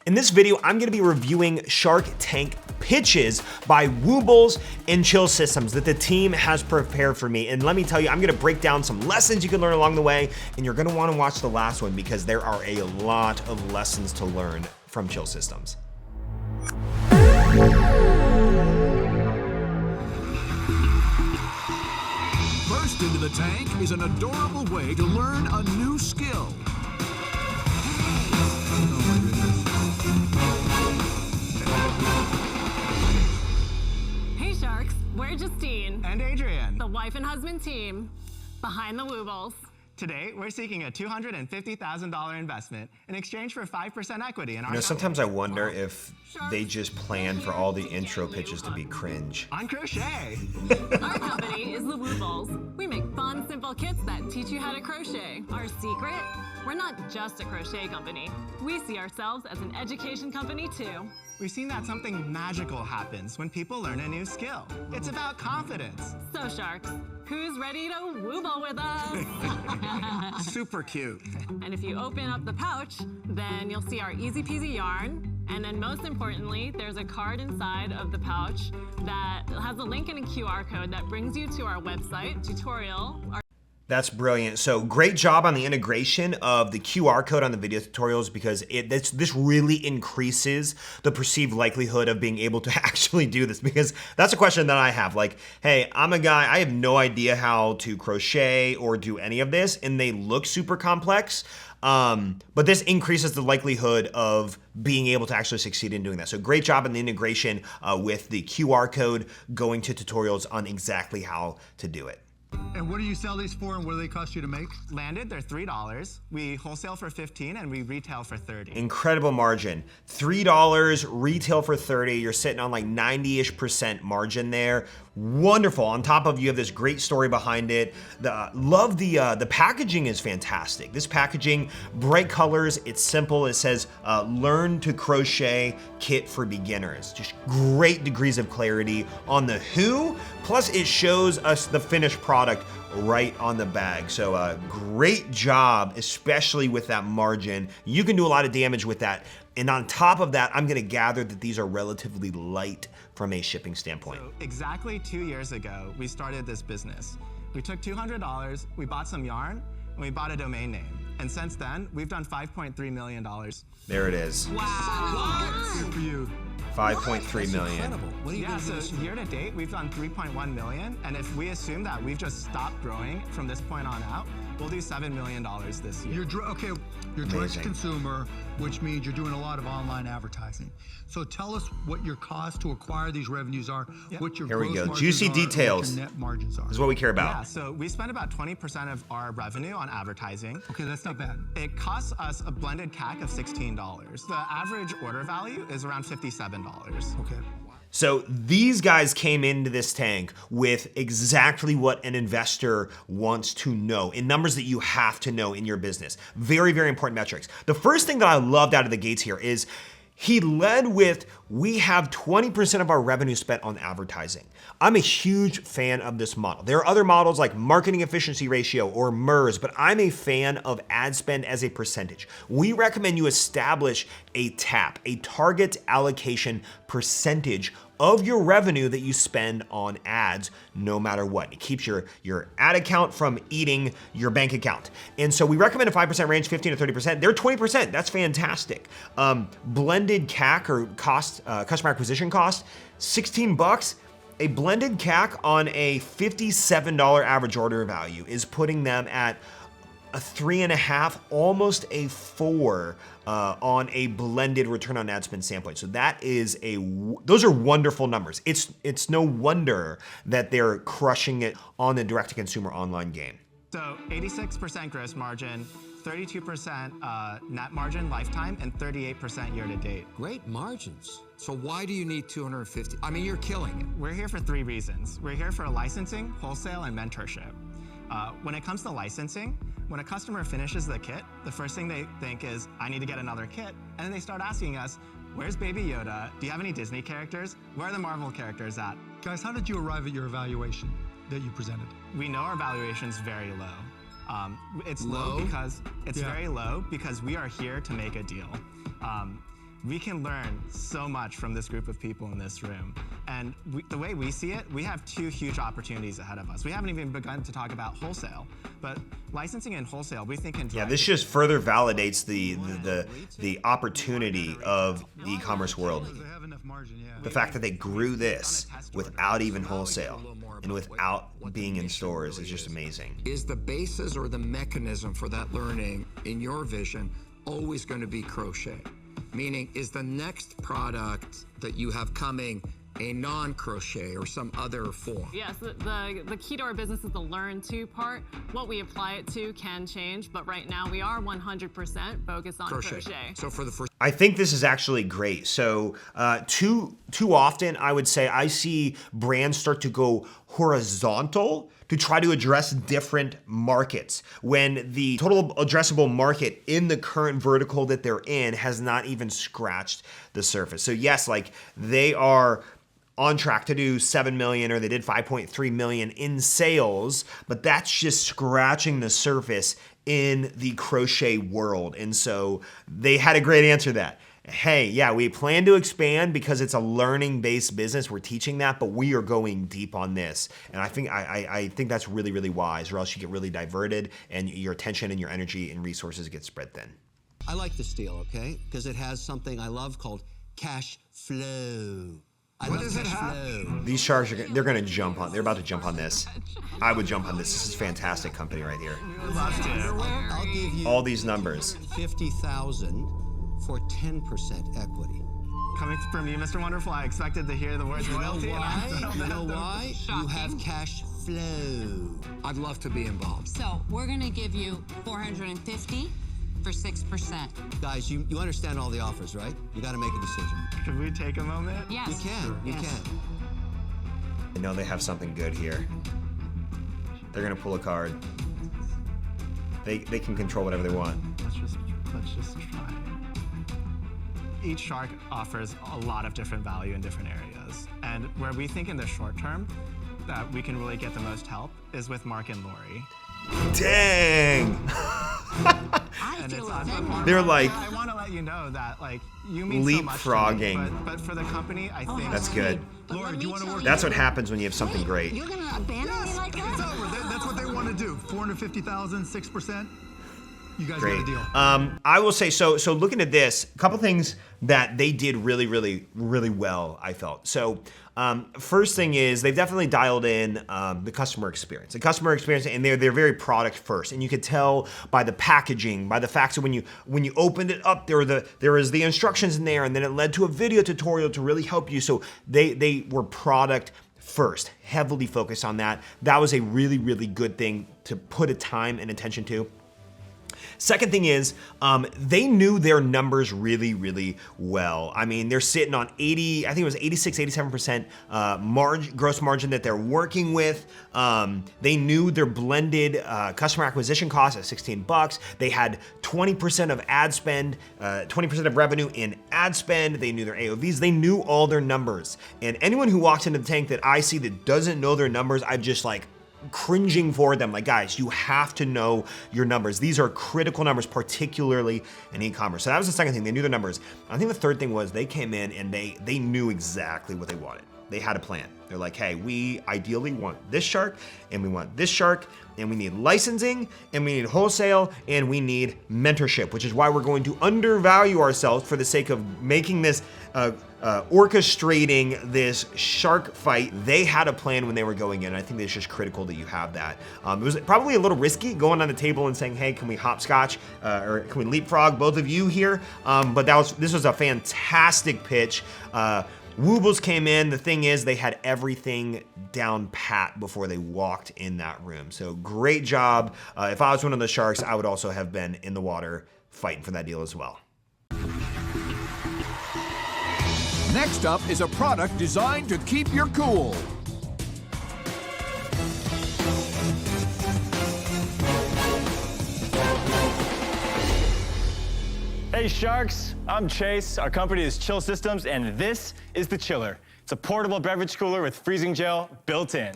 In this video, I'm gonna be reviewing Shark Tank pitches by Woobles and Chill Systems that the team has prepared for me. And let me tell you, I'm gonna break down some lessons you can learn along the way, and you're gonna wanna watch the last one because there are a lot of lessons to learn from Chill Systems. First into the tank is an adorable way to learn a new skill. Hey Sharks, we're Justine. And Adrian. The wife and husband team behind the Woobles. Today, we're seeking a $250,000 investment in exchange for 5% equity in our company. Sometimes I wonder if they just plan for all the intro pitches to be cringe. On crochet. Our company is the Woobles. We make fun, simple kits that teach you how to crochet. Our secret? We're not just a crochet company. We see ourselves as an education company too. We've seen that something magical happens when people learn a new skill. It's about confidence. So Sharks, who's ready to Wooble with us? Super cute. And if you open up the pouch, then you'll see our easy peasy yarn. And then most importantly, there's a card inside of the pouch that has a link and a QR code that brings you to our website, tutorial. That's brilliant. So great job on the integration of the QR code on the video tutorials, because this really increases the perceived likelihood of being able to actually do this, because that's a question that I have. Like, hey, I'm a guy, I have no idea how to crochet or do any of this, and they look super complex. But this increases the likelihood of being able to actually succeed in doing that. So great job in the integration with the QR code going to tutorials on exactly how to do it. And what do you sell these for, and what do they cost you to make? Landed, they're $3. We wholesale for $15 and we retail for $30. Incredible margin. $3, retail for $30. You're sitting on like 90-ish% margin there. Wonderful. On top of, you have this great story behind it. The packaging is fantastic. This packaging, bright colors, it's simple. It says, learn to crochet kit for beginners. Just great degrees of clarity on the who, plus it shows us the finished product right on the bag. So great job, especially with that margin. You can do a lot of damage with that. And on top of that, I'm gonna gather that these are relatively light from a shipping standpoint. So exactly 2 years ago, we started this business. We took $200, we bought some yarn, and we bought a domain name. And since then, we've done $5.3 million. There it is. Wow. Good for you. 5.3 million. Yeah, so year to date, we've done 3.1 million. And if we assume that we've just stopped growing from this point on out, we'll do $7 million this year. You're direct to consumer, which means you're doing a lot of online advertising. So tell us what your cost to acquire these revenues are, what your Here we gross go. margins Juicy are, and what details. your net margins are. This is what we care about. Yeah, so we spend about 20% of our revenue on advertising. Okay, that's not bad. It costs us a blended CAC of $16. The average order value is around $57. Okay. So these guys came into this tank with exactly what an investor wants to know, in numbers that you have to know in your business. Very, very important metrics. The first thing that I loved out of the gates here is he led with, we have 20% of our revenue spent on advertising. I'm a huge fan of this model. There are other models like marketing efficiency ratio or MERS, but I'm a fan of ad spend as a percentage. We recommend you establish a TAP, a target allocation percentage of your revenue that you spend on ads, no matter what. It keeps your ad account from eating your bank account. And so we recommend a 5% range, 15 to 30%. They're 20%, that's fantastic. Blended CAC, or cost, customer acquisition cost, $16. A blended CAC on a $57 average order value is putting them at a 3.5, almost a 4 on a blended return on ad spend standpoint. So that is those are wonderful numbers. It's no wonder that they're crushing it on the direct-to-consumer online game. So 86% gross margin, 32% net margin lifetime, and 38% year to date. Great margins. So why do you need 250? I mean, you're killing it. We're here for 3 reasons. We're here for licensing, wholesale, and mentorship. When it comes to licensing, when a customer finishes the kit, the first thing they think is, I need to get another kit. And then they start asking us, where's Baby Yoda? Do you have any Disney characters? Where are the Marvel characters at? Guys, how did you arrive at your evaluation that you presented? We know our valuation is very low. It's low because it's very low because we are here to make a deal. We can learn so much from this group of people in this room. And the way we see it, we have 2 huge opportunities ahead of us. We haven't even begun to talk about wholesale, but licensing and wholesale, we think can Yeah, this just further validates the opportunity of the e-commerce world. They have enough margin, yeah. The fact that they grew this without even wholesale and without being in stores is just amazing. Is the basis or the mechanism for that learning, in your vision, always going to be crochet? Meaning, is the next product that you have coming a non-crochet or some other form? Yes, the key to our business is the learn to part. What we apply it to can change, but right now we are 100% focused on crochet. So for the first, I think this is actually great. So too often, I would say I see brands start to go horizontal to try to address different markets when the total addressable market in the current vertical that they're in has not even scratched the surface. So yes, like they are on track to do 7 million, or they did 5.3 million in sales, but that's just scratching the surface in the crochet world. And so they had a great answer to that. Hey, yeah, we plan to expand because it's a learning-based business. We're teaching that, but we are going deep on this. And I think that's really, really wise, or else you get really diverted and your attention and your energy and resources get spread thin. I like this deal, okay? Because it has something I love called cash flow. What does it have? These sharks, they're gonna jump on, they're about to jump on this. I would jump on this. This is a fantastic company right here. I'll give you All these numbers. 50,000 for 10% equity. Coming from you, Mr. Wonderful, I expected to hear the words royalty. You know why? You have cash flow. I'd love to be involved. So we're gonna give you 450 for 6%. Guys, you understand all the offers, right? You got to make a decision. Could we take a moment? Yes. You can. You can. I know they have something good here. They're gonna pull a card. They can control whatever they want. Let's just try. Each shark offers a lot of different value in different areas. And where we think in the short term that we can really get the most help is with Mark and Lori. Dang! And it's on They're like I want to let you know that like you mean so much to me, leapfrogging. but for the company, I think That's good. Lori, do you want to work? That's what happens when you have something great. You're gonna abandon me like It's that? over. That's what they want to do. 450,000, 6%. You guys Great. got a deal. I will say, so looking at this, a couple things that they did really, really, really well, I felt. So first thing is they've definitely dialed in the customer experience. The customer experience, and they're very product first. And you could tell by the packaging, by the fact that when you opened it up, there was the instructions in there, and then it led to a video tutorial to really help you. So they were product first, heavily focused on that. That was a really, really good thing to put a time and attention to. Second thing is, they knew their numbers really, really well. I mean, they're sitting on 80, I think it was 86, 87% gross margin that they're working with. They knew their blended customer acquisition cost at $16. They had 20% of ad spend, 20% of revenue in ad spend. They knew their AOVs. They knew all their numbers. And anyone who walks into the tank that I see that doesn't know their numbers, I'm just like, cringing for them. Like, guys, you have to know your numbers. These are critical numbers, particularly in e-commerce. So that was the second thing. They knew their numbers. I think the third thing was they came in and they knew exactly what they wanted. They had a plan. They're like, hey, we ideally want this shark, and we want this shark, and we need licensing, and we need wholesale, and we need mentorship, which is why we're going to undervalue ourselves for the sake of making this, orchestrating this shark fight. They had a plan when they were going in. I think it's just critical that you have that. It was probably a little risky going on the table and saying, hey, can we hopscotch, or can we leapfrog both of you here? But this was a fantastic pitch. Woobles came in. The thing is, they had everything down pat before they walked in that room. So great job. If I was one of the sharks, I would also have been in the water fighting for that deal as well. Next up is a product designed to keep your cool. Hey Sharks, I'm Chase. Our company is Chill Systems, and this is the Chiller. It's a portable beverage cooler with freezing gel built in.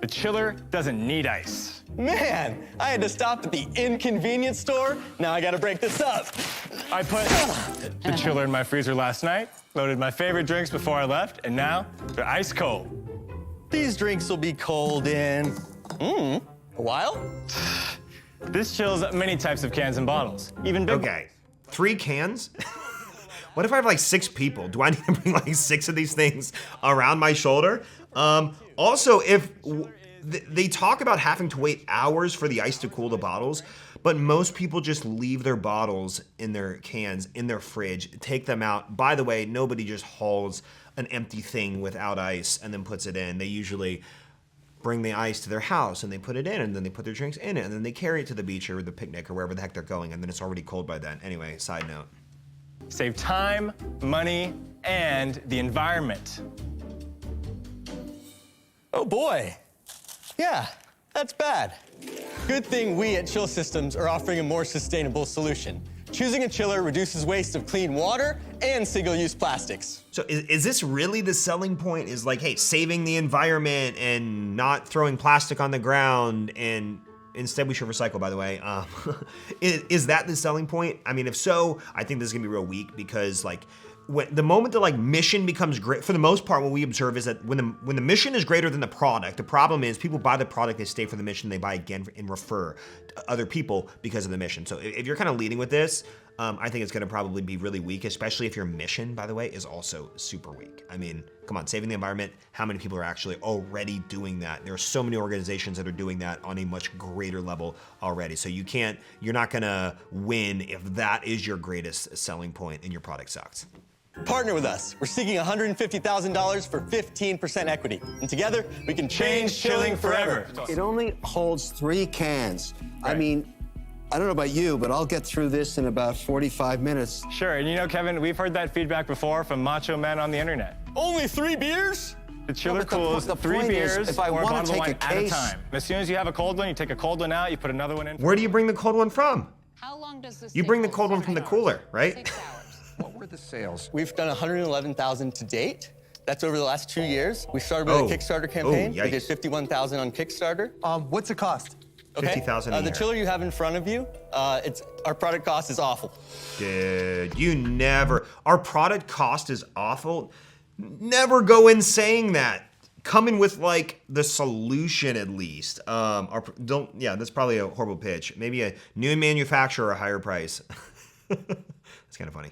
The chiller doesn't need ice. Man, I had to stop at the inconvenience store. Now I gotta break this up. I put the chiller in my freezer last night, loaded my favorite drinks before I left, and now they're ice cold. These drinks will be cold in, a while? This chills many types of cans and bottles, even big. Okay, 3 cans? What if I have like 6 people? Do I need to bring like 6 of these things around my shoulder? Also, if they talk about having to wait hours for the ice to cool the bottles, but most people just leave their bottles in their cans in their fridge, take them out. By the way, nobody just hauls an empty thing without ice and then puts it in. They usually bring the ice to their house and they put it in, and then they put their drinks in it, and then they carry it to the beach or the picnic or wherever the heck they're going, and then it's already cold by then. Anyway, side note. Save time, money, and the environment. Oh boy. Yeah, that's bad. Good thing we at Chill Systems are offering a more sustainable solution. Choosing a chiller reduces waste of clean water and single-use plastics. So is this really the selling point? Is like, hey, saving the environment and not throwing plastic on the ground, and instead we should recycle, by the way. Is that the selling point? I mean, if so, I think this is gonna be real weak, because like, when the moment the like mission becomes great, for the most part, what we observe is that when the mission is greater than the product, the problem is people buy the product, they stay for the mission, they buy again and refer to other people because of the mission. So if you're kind of leading with this, I think it's going to probably be really weak, especially if your mission, by the way, is also super weak. I mean, come on, saving the environment, how many people are actually already doing that? There are so many organizations that are doing that on a much greater level already. So you're not going to win if that is your greatest selling point and your product sucks. Partner with us. We're seeking $150,000 for 15% equity. And together, we can change chilling forever. It only holds 3 cans. Right. I mean, I don't know about you, but I'll get through this in about 45 minutes. Sure, and you know, Kevin, we've heard that feedback before from macho men on the internet. Only 3 beers? The chiller cools the 3 beers if I or a want bottle to of take wine a case, at a time. As soon as you have a cold one, you take a cold one out, you put another one in. Where do you bring the cold one from? How long does this You bring the cold one from the cooler, right? 6 hours. What were the sales? We've done 111,000 to date. That's over the last 2 years. We started with a Kickstarter campaign. We did 51,000 on Kickstarter. What's the cost? Okay. 50,000 a year. The chiller you have in front of you, our product cost is awful. Dude, our product cost is awful. Never go in saying that. Come in with like the solution at least. That's probably a horrible pitch. Maybe a new manufacturer, a higher price. It's kind of funny.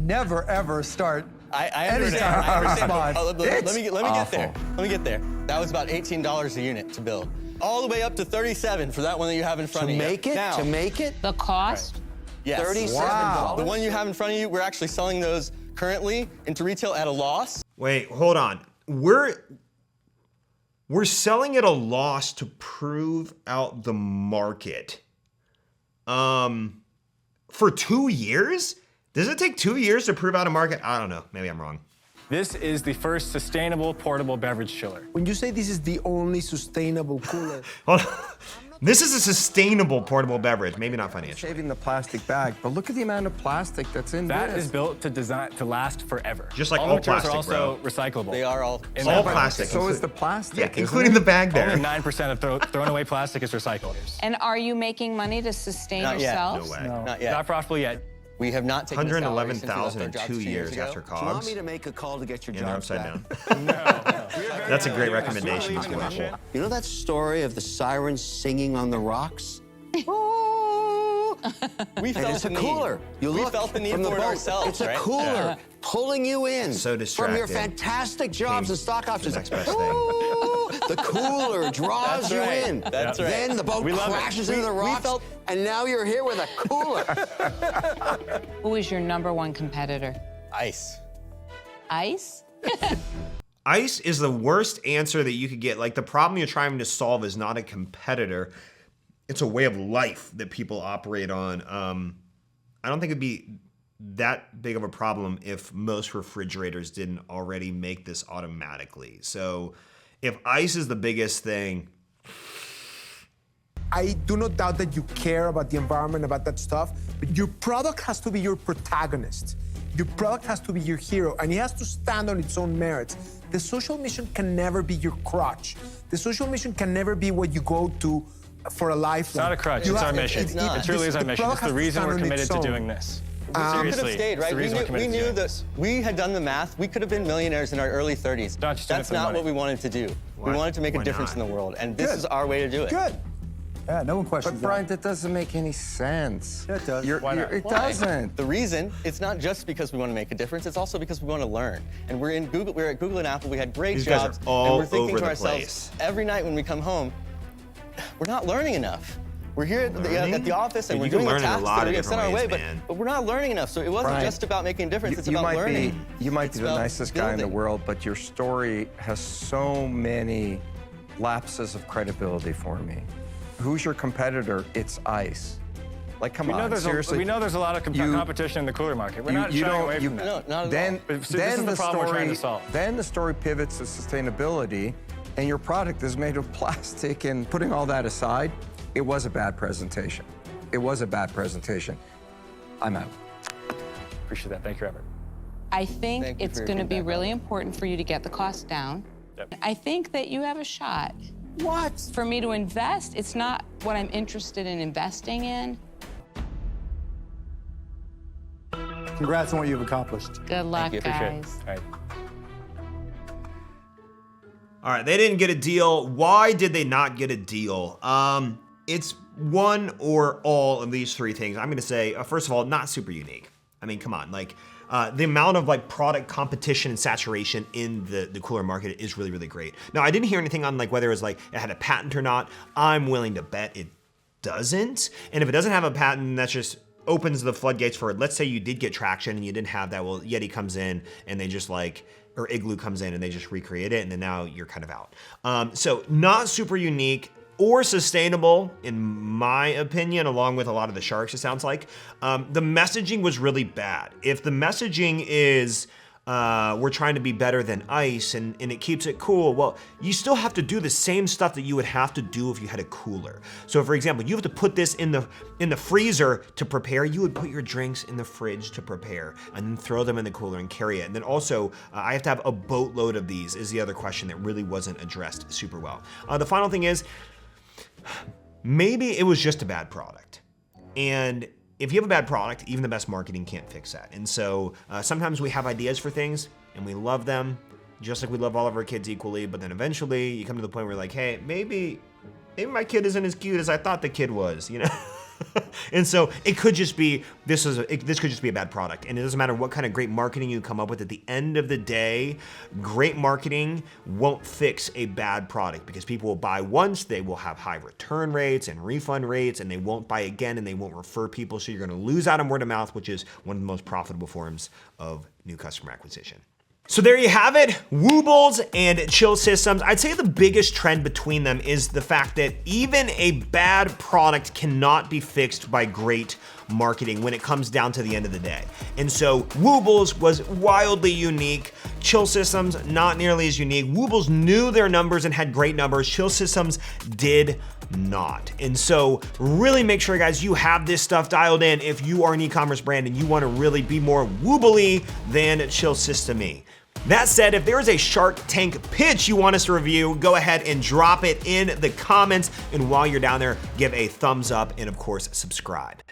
Never ever start. I understand. Let me get there. Let me get there. That was about $18 a unit to build. All the way up to $37 for that one that you have in front of you. To make it? The cost? Right. Yes. $37. Wow. The one you have in front of you, we're actually selling those currently into retail at a loss. Wait, hold on. We're selling at a loss to prove out the market. For 2 years? Does it take 2 years to prove out a market? I don't know. Maybe I'm wrong. This is the first sustainable portable beverage chiller. When you say this is the only sustainable cooler. Hold on. This is a sustainable portable beverage, maybe not financially. Saving the plastic bag, but look at the amount of plastic that's in That this. is built to last forever. Just like all all materials plastic, are also recyclable. They are all plastic. So is the plastic. Yeah, including the bag there. Only 9% of thrown away plastic is recycled. And are you making money to sustain Not yet. yourselves? No way. No. Not yet. Not profitable yet. We have not taken 111,000 in 2 years after Do you want COGS. me to make a call to get your And they're jobs upside back? down. No. That's a great recommendation. You know that story of the sirens singing on the rocks? We And felt it's the a need. cooler. You We look felt the need from the for it boat. ourselves, It's a right? cooler pulling you in So from your distracted. fantastic jobs and stock options. Next best thing. Ooh, the cooler draws That's you right. in. That's right. Then the boat We love it. crashes into the We rocks, felt- and now you're here with a cooler. Who is your #1 competitor? Ice. Ice? Ice is the worst answer that you could get. Like, the problem you're trying to solve is not a competitor. It's a way of life that people operate on. I don't think it'd be that big of a problem if most refrigerators didn't already make this automatically. So if ice is the biggest thing, I do not doubt that you care about the environment, about that stuff, but your product has to be your protagonist. Your product has to be your hero, and it has to stand on its own merits. The social mission can never be your crutch. The social mission can never be what you go to for a life. It's not a crutch, it's our mission. It truly is our mission. It's the reason we're committed to doing this. We could have stayed, right? We knew that we had done the math. We could have been millionaires in our early 30s. That's not what we wanted to do. We wanted to make a difference in the world, and this is our way to do it. Good. Yeah, no one questions But Brian, that doesn't make any sense. Yeah, it does. It doesn't. The reason, it's not just because we want to make a difference, it's also because we want to learn. And we're at Google and Apple, we had great These jobs, guys are all and we're thinking over to the ourselves, place. every night when we come home, we're not learning enough. We're here at the office and Dude, we're you can doing the learn in a tasks lot that of we get sent our way, different ways, but we're not learning enough. So it wasn't Brian, just about making a difference, it's about learning. You might be the about nicest guy in the building. world, but your story has so many lapses of credibility for me. Who's your competitor? It's ICE. Like, come on, seriously. We know there's a lot of competition in the cooler market. We're not shying away from that. No, not at Then, all. This is the problem we're trying to solve. Then the story pivots to sustainability, and your product is made of plastic. And putting all that aside, it was a bad presentation. It was a bad presentation. I'm out. Appreciate that. Thank you, Robert. I think it's going to be really important for you to get the cost down. Yep. I think that you have a shot. What? For me to invest, it's not what I'm interested in investing in. Congrats on what you've accomplished. Good luck, Thank you. Appreciate it. guys. All right. All right, they didn't get a deal. Why did they not get a deal? It's one or all of these three things. I'm gonna say, first of all, not super unique. I mean, come on, like the amount of like product competition and saturation in the cooler market is really, really great. Now, I didn't hear anything on like whether it was like it had a patent or not. I'm willing to bet it doesn't. And if it doesn't have a patent, that's just opens the floodgates for it. Let's say you did get traction and you didn't have that. Well, Yeti comes in and they just like, or Igloo comes in and they just recreate it, and then now you're kind of out. So not super unique or sustainable, in my opinion, along with a lot of the sharks, it sounds like. The messaging was really bad. If the messaging is, we're trying to be better than ice and it keeps it cool, well, you still have to do the same stuff that you would have to do if you had a cooler. So for example, you have to put this in the freezer to prepare. You would put your drinks in the fridge to prepare and then throw them in the cooler and carry it. And then also, I have to have a boatload of these is the other question that really wasn't addressed super well. The final thing is, maybe it was just a bad product. And if you have a bad product, even the best marketing can't fix that. And so sometimes we have ideas for things and we love them, just like we love all of our kids equally, but then eventually you come to the point where you're like, hey, maybe my kid isn't as cute as I thought the kid was, you know? And so it could just be, this could just be a bad product. And it doesn't matter what kind of great marketing you come up with. At the end of the day, great marketing won't fix a bad product because people will buy once, they will have high return rates and refund rates, and they won't buy again and they won't refer people. So you're gonna lose out on word of mouth, which is one of the most profitable forms of new customer acquisition. So there you have it, Woobles and Chill Systems. I'd say the biggest trend between them is the fact that even a bad product cannot be fixed by great marketing when it comes down to the end of the day. And so Woobles was wildly unique. Chill Systems, not nearly as unique. Woobles knew their numbers and had great numbers. Chill Systems did not. And so really make sure, guys, you have this stuff dialed in if you are an e-commerce brand and you want to really be more woobly than Chill System-y. That said, if there is a Shark Tank pitch you want us to review, go ahead and drop it in the comments. And while you're down there, give a thumbs up and of course, subscribe.